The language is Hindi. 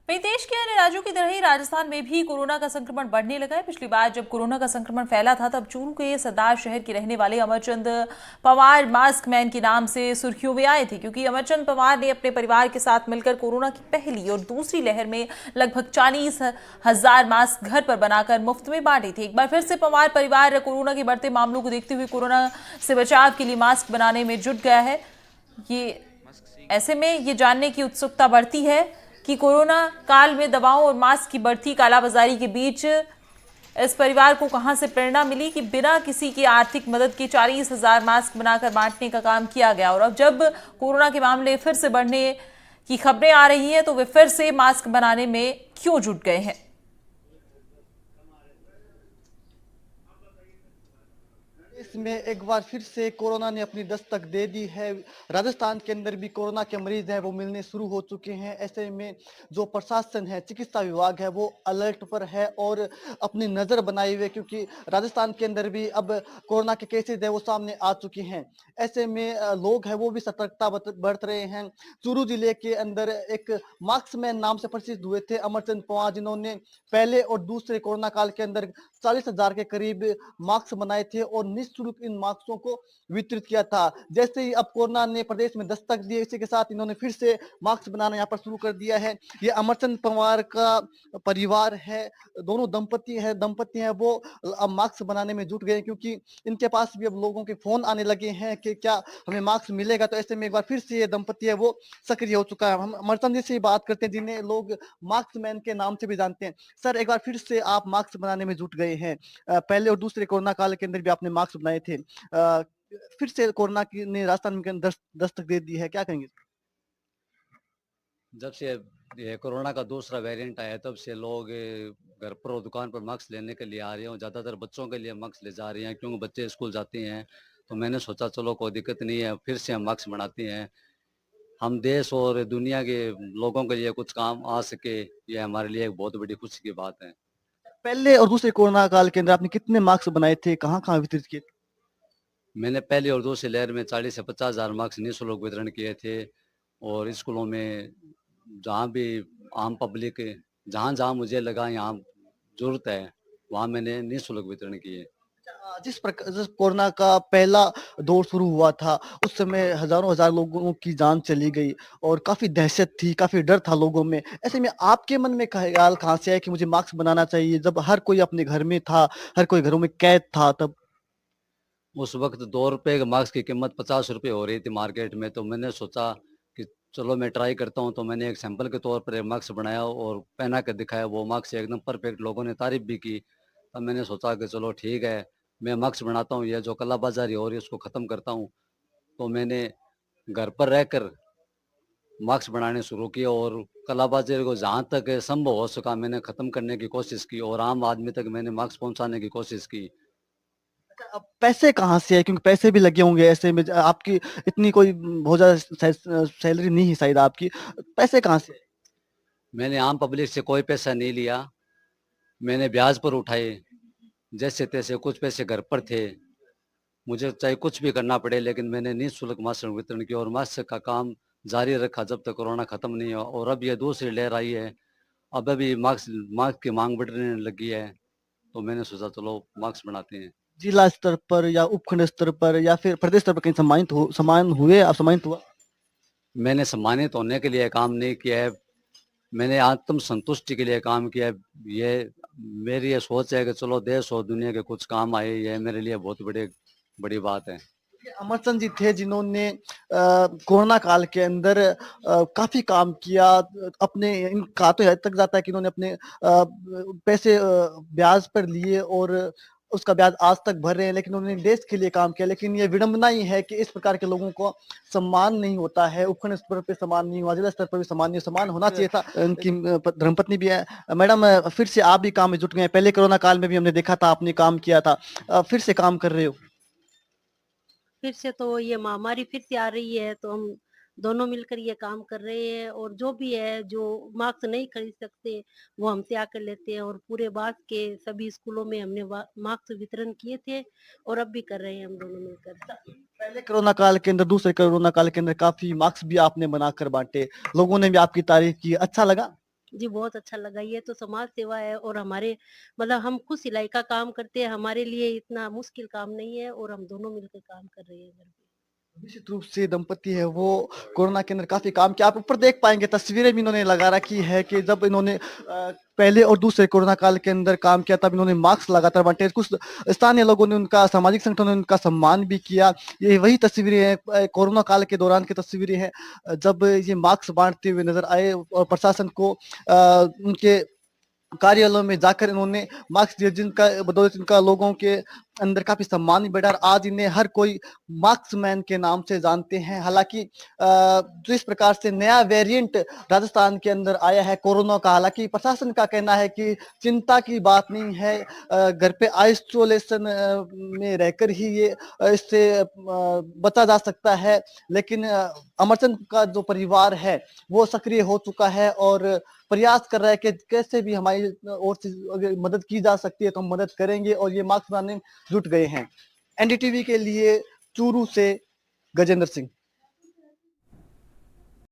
वहीं देश के अन्य राज्यों की तरह ही राजस्थान में भी कोरोना का संक्रमण बढ़ने लगा है। पिछली बार जब कोरोना का संक्रमण फैला था तब चूरू के सरदार शहर के रहने वाले अमरचंद पवार मास्क मैन के नाम से सुर्खियों में आए थे, क्योंकि अमरचंद पवार ने अपने परिवार के साथ मिलकर कोरोना की पहली और दूसरी लहर में लगभग 40,000 मास्क घर पर बनाकर मुफ्त में बांटे थे। एक बार फिर से पवार परिवार कोरोना के बढ़ते मामलों को देखते हुए कोरोना से बचाव के लिए मास्क बनाने में जुट गया है। ये ऐसे में ये जानने की उत्सुकता बढ़ती है कि कोरोना काल में दवाओं और मास्क की बढ़ती कालाबाजारी के बीच इस परिवार को कहां से प्रेरणा मिली कि बिना किसी की आर्थिक मदद के 40,000 मास्क बनाकर बांटने का काम किया गया। और अब जब कोरोना के मामले फिर से बढ़ने की खबरें आ रही हैं तो वे फिर से मास्क बनाने में क्यों जुट गए हैं। इसमें एक बार फिर से कोरोना ने अपनी दस्तक दे दी है। राजस्थान के अंदर भी कोरोना के मरीज हैं वो मिलने शुरू हो चुके हैं। ऐसे में जो प्रशासन है, चिकित्सा विभाग है, वो अलर्ट पर है और अपनी नज़र बनाए हुए, क्योंकि राजस्थान के अंदर भी अब कोरोना के केसेज है वो सामने आ चुके हैं। ऐसे में लोग हैं वो भी सतर्कता बरत रहे हैं। चूरू जिले के अंदर एक मार्क्समैन नाम से प्रसिद्ध हुए थे अमरचंद पवार, जिन्होंने पहले और दूसरे कोरोना काल के अंदर 40,000 के करीब मास्क बनाए थे और निःशुल्क इन मास्कों को वितरित किया था। जैसे ही अब कोरोना ने प्रदेश में दस्तक दी, इसी के साथ इन्होंने फिर से मास्क बनाना यहाँ पर शुरू कर दिया है। ये अमरचंद पवार का परिवार है, दोनों दंपति हैं वो अब मास्क बनाने में जुट गए हैं, क्योंकि इनके पास भी अब लोगों के फ़ोन आने लगे हैं कि क्या हमें मास्क मिलेगा? तो ऐसे में एक बार फिर से ये दंपति है वो सक्रिय हो चुका है। हम अमरचंद जी से ही बात करते हैं, जिन्हें लोग मास्कमैन के नाम से भी जानते हैं। सर, एक बार फिर से आप मास्क बनाने में जुट गए हैं। पहले और दूसरे कोरोना काल के अंदर भी आपने मास्क बनाए थे। फिर से कोरोना की ने राजस्थान के अंदर दस्तक दे दी है, क्या कहेंगे? जब से ये कोरोना का दूसरा वेरिएंट आया तब से लोग घर पर और दुकान पर मास्क लेने के लिए आ रहे हैं और ज़्यादातर बच्चों के लिए मास्क ले जा रहे हैं, क्योंकि बच्चे स्कूल जाते हैं। तो मैंने सोचा चलो कोई दिक्कत नहीं है, फिर से हम मास्क बनाते हैं। हम देश और दुनिया के लोगों के लिए कुछ काम आ सके, ये हमारे लिए एक बहुत बड़ी खुशी की बात है। पहले और दूसरे कोरोना काल के अंदर आपने कितने मास्क बनाए थे? कहाँ-कहाँ वितरित किए थे? मैंने पहली और दूसरी लहर में 40 से 50,000 मास्क निःशुल्क वितरण किए थे और स्कूलों में जहाँ भी आम पब्लिक जहाँ-जहाँ मुझे लगा यहाँ ज़रूरत है, वहाँ मैंने निःशुल्क वितरण किए। जिस कोरोना का पहला दौर शुरू हुआ था, उस समय हज़ारों हज़ार लोगों की जान चली गई और काफ़ी दहशत थी, काफ़ी डर था लोगों में। ऐसे में आपके मन में ख़्याल कहाँ से आया कि मुझे मास्क बनाना चाहिए, जब हर कोई अपने घर में था, हर कोई घरों में कैद था तब? उस वक़्त ₹2 के मास्क की कीमत ₹50 हो रही थी मार्केट में, तो मैंने सोचा कि चलो मैं ट्राई करता हूँ, तो मैंने एक सैंपल के तौर पर एक मास्क बनाया और पहना के दिखाया। वो मास्क एकदम परफेक्ट, लोगों ने तारीफ़ भी की। तब मैंने सोचा कि चलो ठीक है, मैं मास्क बनाता हूँ, ये जो कालाबाज़ारी हो रही है उसको ख़त्म करता हूँ। तो मैंने घर पर रहकर मास्क बनाने शुरू किए और कालाबाज़ारी को जहाँ तक संभव हो सका मैंने ख़त्म करने की कोशिश की और आम आदमी तक मैंने मास्क पहुँचाने की कोशिश की। अब पैसे कहाँ से आए? क्योंकि पैसे भी लगे होंगे ऐसे में, आपकी इतनी कोई बहुत ज़्यादा सैलरी नहीं है शायद आपकी। पैसे कहाँ से आए? मैंने आम पब्लिक से कोई पैसा नहीं लिया, मैंने ब्याज पर उठाए, जैसे-तैसे कुछ पैसे घर पर थे। मुझे चाहे कुछ भी करना पड़े, लेकिन मैंने निःशुल्क मास्क वितरण किया और मास्क का काम जारी रखा जब तक कोरोना खत्म नहीं हुआ। और अब ये दूसरी लहर आई है, अब अभी मास्क मास्क की माँग बढ़ने लगी है, तो मैंने सोचा चलो मास्क बनाते हैं। जिला स्तर पर या उपखंड स्तर पर या फिर प्रदेश स्तर पर कहीं सम्मान हुए, आप सम्मानित हुआ? मैंने सम्मानित होने के लिए काम नहीं किया है, मैंने आत्म संतुष्टि के लिए काम किया है। ये मेरी ये सोच है कि चलो देश और दुनिया के कुछ काम आए, ये मेरे लिए बहुत बड़ी बात है। ये अमरचंद जी थे जिन्होंने कोरोना काल के अंदर काफ़ी काम किया। अपने इन कहा तो यहाँ तक जाता है कि इन्होंने अपने पैसे ब्याज पर लिए और उसका ब्याज आज तक भर रहे हैं, लेकिन उन्होंने देश के लिए काम किया। लेकिन ये विडंबना ही है कि इस प्रकार के लोगों को सम्मान नहीं होता है, उपखंड स्तर पे सम्मान नहीं हुआ, जिला स्तर पर भी सम्मान नहीं, सम्मान होना चाहिए था। उनकी धर्मपत्नी भी है। मैडम, फिर से आप भी काम में जुट गए हैं। पहले कोरोना काल में भी हमने देखा था आपने काम किया था। फिर से काम कर रहे हो। फिर से तो ये महामारी फिर से आ रही है, तो हम दोनों मिलकर ये काम कर रहे हैं और जो भी है, जो मास्क नहीं खरीद सकते, वो हमसे आकर लेते हैं और पूरे बास के सभी स्कूलों में हमने मास्क वितरण किए थे और अब भी कर रहे हैं हम दोनों मिलकर। पहले कोरोना काल के अंदर, दूसरे कोरोना काल के अंदर काफ़ी मास्क भी आपने बनाकर बाँटे। लोगों ने भी आपकी तारीफ़ की, अच्छा लगा? जी, बहुत अच्छा लगा। ये तो समाज सेवा है और हमारे मतलब हम खुद सिलाई का काम करते हैं, हमारे लिए इतना मुश्किल काम नहीं है और हम दोनों मिलकर काम कर रहे हैं घर पे। निश्चित रूप से दंपति है वो कोरोना के अंदर काफ़ी काम किया। आप ऊपर देख पाएँगे तस्वीरें भी इन्होंने लगा रखी है कि जब इन्होंने पहले और दूसरे कोरोना काल के अंदर काम किया तब इन्होंने मास्क लगातार बाँटे। कुछ स्थानीय लोगों ने उनका सामाजिक संगठनों ने उनका सम्मान भी किया। ये वही तस्वीरें हैं कोरोना काल के दौरान की तस्वीरें हैं जब ये मास्क बाँटते हुए नज़र आए और प्रशासन को उनके कार्यालयों में जाकर इन्होंने मार्क्स दिए जिनका बदौलत इनका लोगों के अंदर काफ़ी सम्मान भी बढ़ा और आज इन्हें हर कोई मार्क्समैन के नाम से जानते हैं। हालाँकि जो इस प्रकार से नया वेरिएंट राजस्थान के अंदर आया है कोरोना का, हालाँकि प्रशासन का कहना है कि चिंता की बात नहीं है। घर पे आइसोलेशन में रहकर ही ये इससे बचा जा सकता है। लेकिन अमरचंद का जो परिवार है, वो सक्रिय हो चुका है और प्रयास कर रहा है कि कैसे भी हमारी ओर से अगर मदद की जा सकती है तो हम मदद करेंगे और ये मास्क बनाने में जुट गए हैं। एनडीटीवी के लिए चूरू से गजेंद्र सिंह।